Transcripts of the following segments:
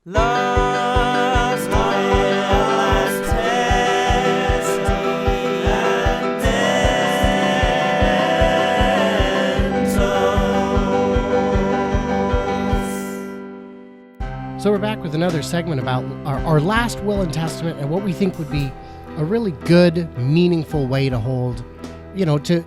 Lost without testing and mentals. So we're back with another segment about our last will and testament and what we think would be a really good, meaningful way to hold, to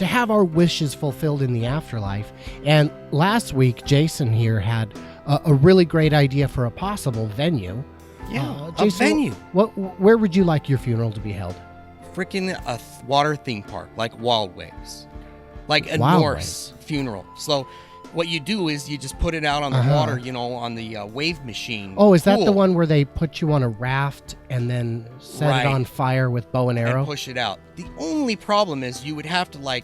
have our wishes fulfilled in the afterlife. And last week, Jason here had a really great idea for a possible venue. Yeah, Jason, a venue. Where would you like your funeral to be held? Freaking a water theme park, like Wild Waves. Like a Wild Norse funeral. So what you do is you just put it out on the water, on the wave machine. Oh, is that the Cool. one where they put you on a raft and then set Right. it on fire with bow and arrow? And push it out. The only problem is you would have to,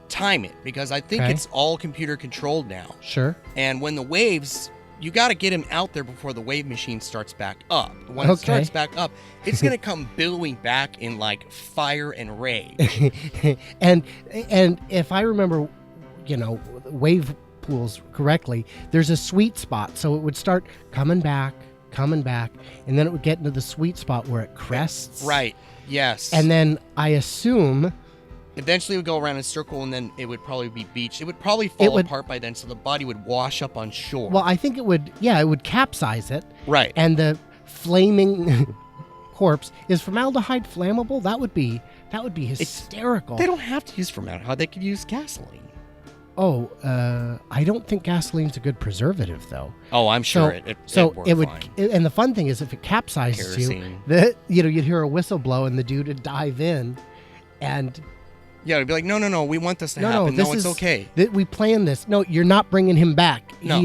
time it, because I think Okay. it's all computer controlled now. Sure. And when the waves, you got to get him out there before the wave machine starts back up. When it Okay. starts back up, it's going to come billowing back in fire and rage. and if I remember, wave pools correctly, there's a sweet spot. So it would start coming back, and then it would get into the sweet spot where it crests. Right. Yes. And then I assume eventually it would go around in a circle, and then it would probably be beached. It would probably fall apart by then, so the body would wash up on shore. well, I think it would capsize it. Right. And the flaming corpse is formaldehyde flammable? That would be hysterical. They don't have to use formaldehyde. They could use gasoline. Oh, I don't think gasoline's a good preservative, though. Oh, I'm sure it would fine. And the fun thing is, if it capsizes Kerosene. you'd hear a whistle blow, and the dude would dive in, and Yeah, it'd be like, no, we want this to no, happen. this No, it's is okay. We planned this. No, you're not bringing him back. No.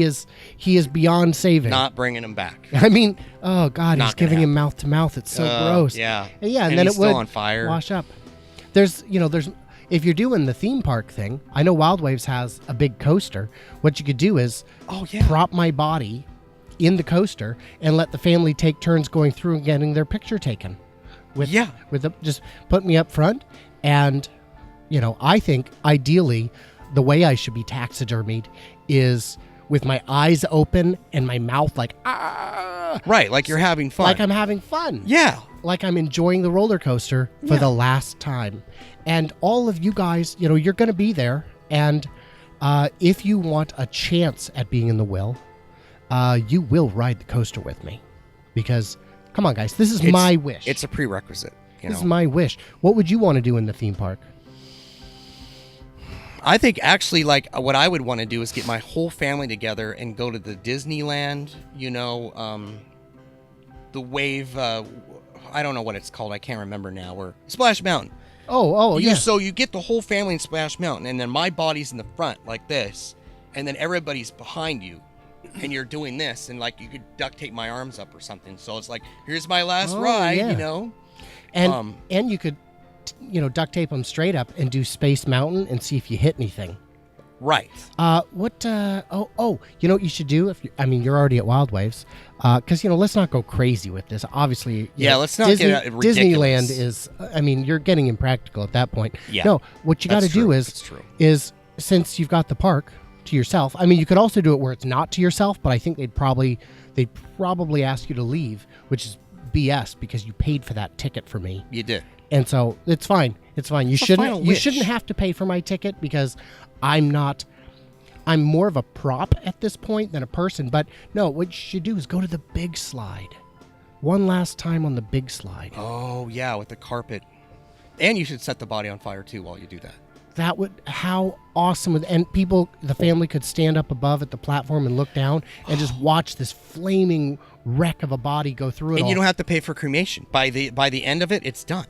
He is beyond saving. Not bringing him back. I mean, oh God, Not he's gonna giving him happen. mouth to mouth. It's so gross. Yeah. Yeah, and And then he's it would still on fire. wash up. There's if you're doing the theme park thing, I know Wild Waves has a big coaster. What you could do is prop my body in the coaster and let the family take turns going through and getting their picture taken. Just put me up front, and I think ideally the way I should be taxidermied is with my eyes open and my mouth Right, like you're having fun. like I'm having fun. Yeah. Like I'm enjoying the roller coaster for the last time. And all of you guys, you're going to be there. And if you want a chance at being in the will, you will ride the coaster with me. Because, come on, guys, this is my wish. It's a prerequisite. This is my wish. What would you want to do in the theme park? I think actually, what I would want to do is get my whole family together and go to the Disneyland, the wave, I don't know what it's called. I can't remember now. Or Splash Mountain. Yeah. So you get the whole family in Splash Mountain, and then my body's in the front like this, and then everybody's behind you, and you're doing this, and you could duct tape my arms up or something. So it's like, here's my last ride, yeah. And you could, duct tape them straight up and do Space Mountain and see if you hit anything. Right. What you should do you're already at Wild Waves, because let's not go crazy with this. Obviously, let's not get ridiculous. Disneyland is. You're getting impractical at that point. Yeah. No, what you got to do is since you've got the park to yourself. You could also do it where it's not to yourself, but I think they'd probably ask you to leave, which is BS because you paid for that ticket for me. You did. And so it's fine. It's fine. You shouldn't have to pay for my ticket because I'm more of a prop at this point than a person. But no, what you should do is go to the big slide. One last time on the big slide. Oh, yeah, with the carpet. And you should set the body on fire, too, while you do that. How awesome. And the family could stand up above at the platform and look down and just watch this flaming wreck of a body go through it. And you don't have to pay for cremation. By the end of it, it's done.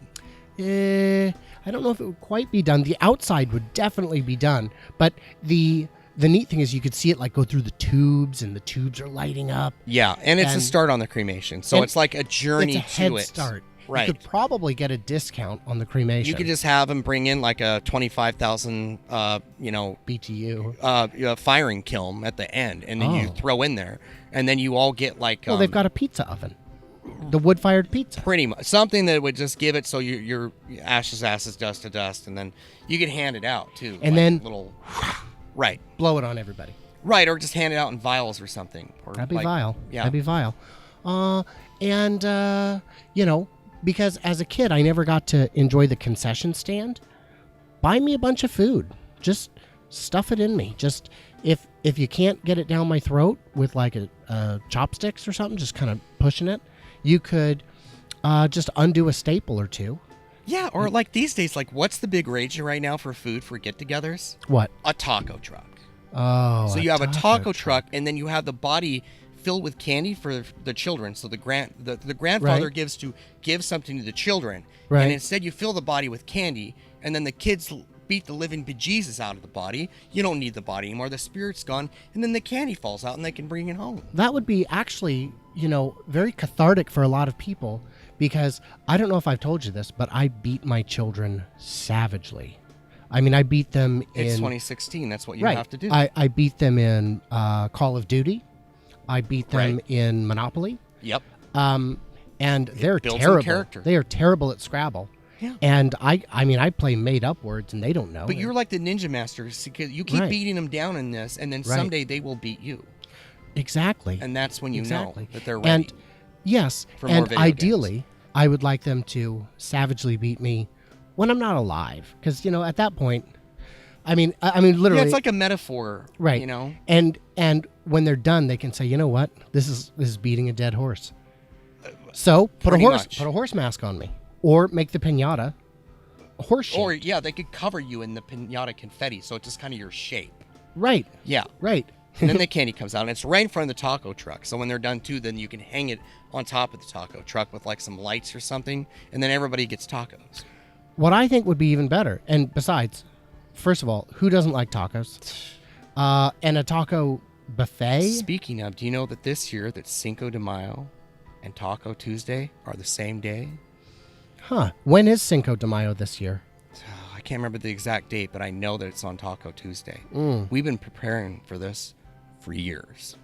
I don't know if it would quite be done. The outside would definitely be done, but the neat thing is you could see it go through the tubes, and the tubes are lighting up. Yeah, and it's a start on the cremation, so it's like a journey it's a head to it. Start. Right. You could probably get a discount on the cremation. You could just have them bring in a 25,000, BTU firing kiln at the end, and then you throw in there, and then you all get well, they've got a pizza oven. The wood-fired pizza. Pretty much. Something that would just give it so your ashes, dust to dust, and then you could hand it out, too. And then little... Right. Blow it on everybody. Right, or just hand it out in vials or something. Or That'd be like, vile. Yeah. That'd be vile. You know, because as a kid, I never got to enjoy the concession stand. Buy me a bunch of food. Just stuff it in me. Just if you can't get it down my throat with like a chopsticks or something, just kind of pushing it, you could just undo a staple or two. Yeah, or like these days, like what's the big rage right now for food for get-togethers? What? A taco truck. Oh, So you have a taco truck, and then you have the body filled with candy for the children. So the grandfather Right. gives something to the children, Right. and instead you fill the body with candy, and then the kids beat the living bejesus out of the body. You don't need the body anymore. The spirit's gone, and then the candy falls out, and they can bring it home. That would be actually, you know, very cathartic for a lot of people, because I don't know if I've told you this, but I beat my children savagely. I mean, I beat them It's in 2016. That's what you right. have to do. I beat them in Call of Duty. I beat them Right. in Monopoly. Yep. And they're builds them terrible. character. They are terrible at Scrabble. Yeah. And I mean, I play made up words, and they don't know. But you're like the ninja masters. Because you keep Right. beating them down in this, and then Right. someday they will beat you. Exactly. And that's when you Exactly. know that they're ready. And yes, For more and video ideally, I would like them to savagely beat me when I'm not alive, because you know at that point, I mean literally, yeah, it's like a metaphor, right? You know, and when they're done, they can say, you know what, this is beating a dead horse. So put pretty a much. horse mask on me, or make the pinata a horse shape. or yeah, they could cover you in the pinata confetti, so it's just kind of your shape. Right, Yeah, right. and then the candy comes out, and it's right in front of the taco truck. So when they're done too, then you can hang it on top of the taco truck with like some lights or something, and then everybody gets tacos. What I think would be even better, and besides, first of all, who doesn't like tacos? And a taco buffet. Speaking of, do you know that this year that Cinco de Mayo and Taco Tuesday are the same day? Huh. When is Cinco de Mayo this year? I can't remember the exact date, but I know that it's on Taco Tuesday. Mm. We've been preparing for this for years.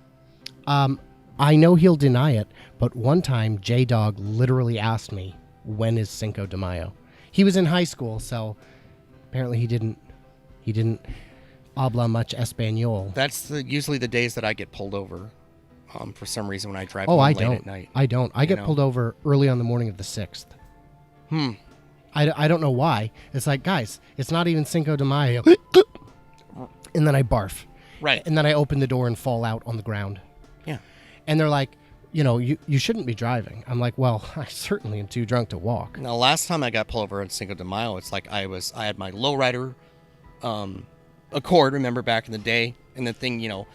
I know he'll deny it, but one time J-Dog literally asked me, when is Cinco de Mayo? He was in high school, so apparently he didn't habla much Espanol. That's usually the days that I get pulled over for some reason when I drive Oh, home I late don't. at night. I don't. I get know? pulled over early on the morning of the 6th. I don't know why. It's like, guys, it's not even Cinco de Mayo. And then I barf. Right. And then I open the door and fall out on the ground. Yeah. And they're like, you know, you shouldn't be driving. I'm like, well, I certainly am too drunk to walk. Now, last time I got pulled over on Cinco de Mayo, it's like I had my lowrider Accord, remember back in the day, and the thing, you know,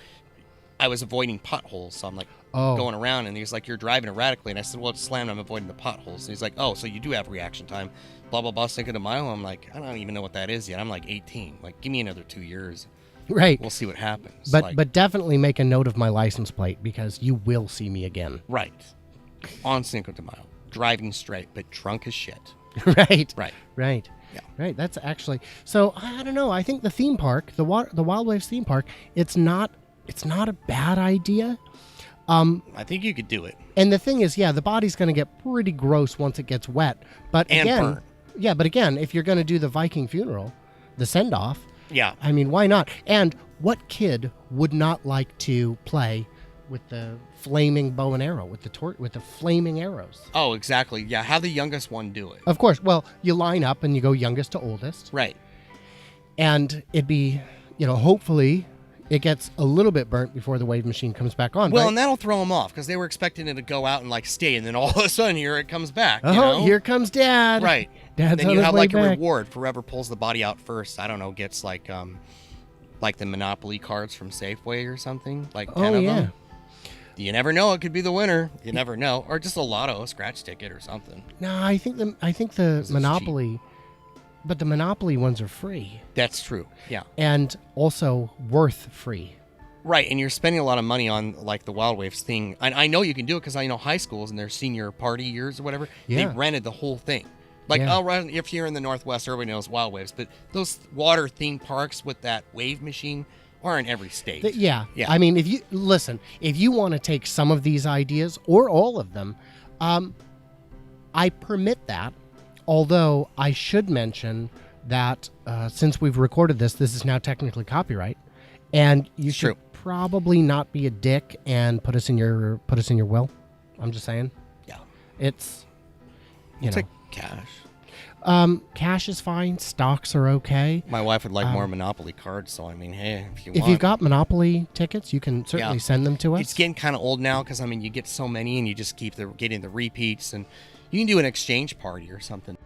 I was avoiding potholes, so I'm like going around, and he's like, you're driving erratically, and I said, well, it's slammed, I'm avoiding the potholes, and he's like, oh, so you do have reaction time, blah, blah, blah, Cinco de Mayo. I'm like, I don't even know what that is yet. I'm like 18. Like, give me another 2 years. Right. We'll see what happens. But like, but definitely make a note of my license plate, because you will see me again. right. On Cinco de Mayo. Driving straight, but drunk as shit. Right. Right. Right. Yeah. Right. That's actually, so I don't know. I think the theme park, the Wild Waves theme park, it's not a bad idea. I think you could do it. And the thing is, yeah, the body's going to get pretty gross once it gets wet. But And again, burn. yeah, but again, if you're going to do the Viking funeral, the send off, Yeah. I mean, why not? And what kid would not like to play with the flaming bow and arrow, with the flaming arrows? Oh, exactly. Yeah, have the youngest one do it. Of course. Well, you line up and you go youngest to oldest. Right. And it'd be, you know, hopefully it gets a little bit burnt before the wave machine comes back on. Well, right? and that'll throw them off because they were expecting it to go out and like stay, and then all of a sudden here it comes back. Oh, you know? here comes Dad. Right. Dad's then on you his have way like a back. reward for whoever pulls the body out first. I don't know, gets like the Monopoly cards from Safeway or something, like 10 Oh, of yeah. them. You never know; it could be the winner. You never know, or just a lotto, a scratch ticket, or something. No, I think the it's Monopoly, but the Monopoly ones are free That's true. Yeah. and also worth free. Right, and you're spending a lot of money on like the Wild Waves thing. I know you can do it because I know high schools and their senior party years or whatever. Yeah. They rented the whole thing. Like, Yeah. if you're in the Northwest, everybody knows Wild Waves, but those water theme parks with that wave machine are in every state. Yeah. Yeah. I mean, if you want to take some of these ideas or all of them, I permit that. Although I should mention that since we've recorded this is now technically copyright, and you should probably not be a dick and put us in your will. I'm just saying. Yeah. It's It's like cash. Cash is fine. Stocks are okay. My wife would like more Monopoly cards, so I mean, hey, if you want. If you've got Monopoly tickets, you can certainly send them to us. It's getting kind of old now because, I mean, you get so many and you just keep getting the repeats, and you can do an exchange party or something.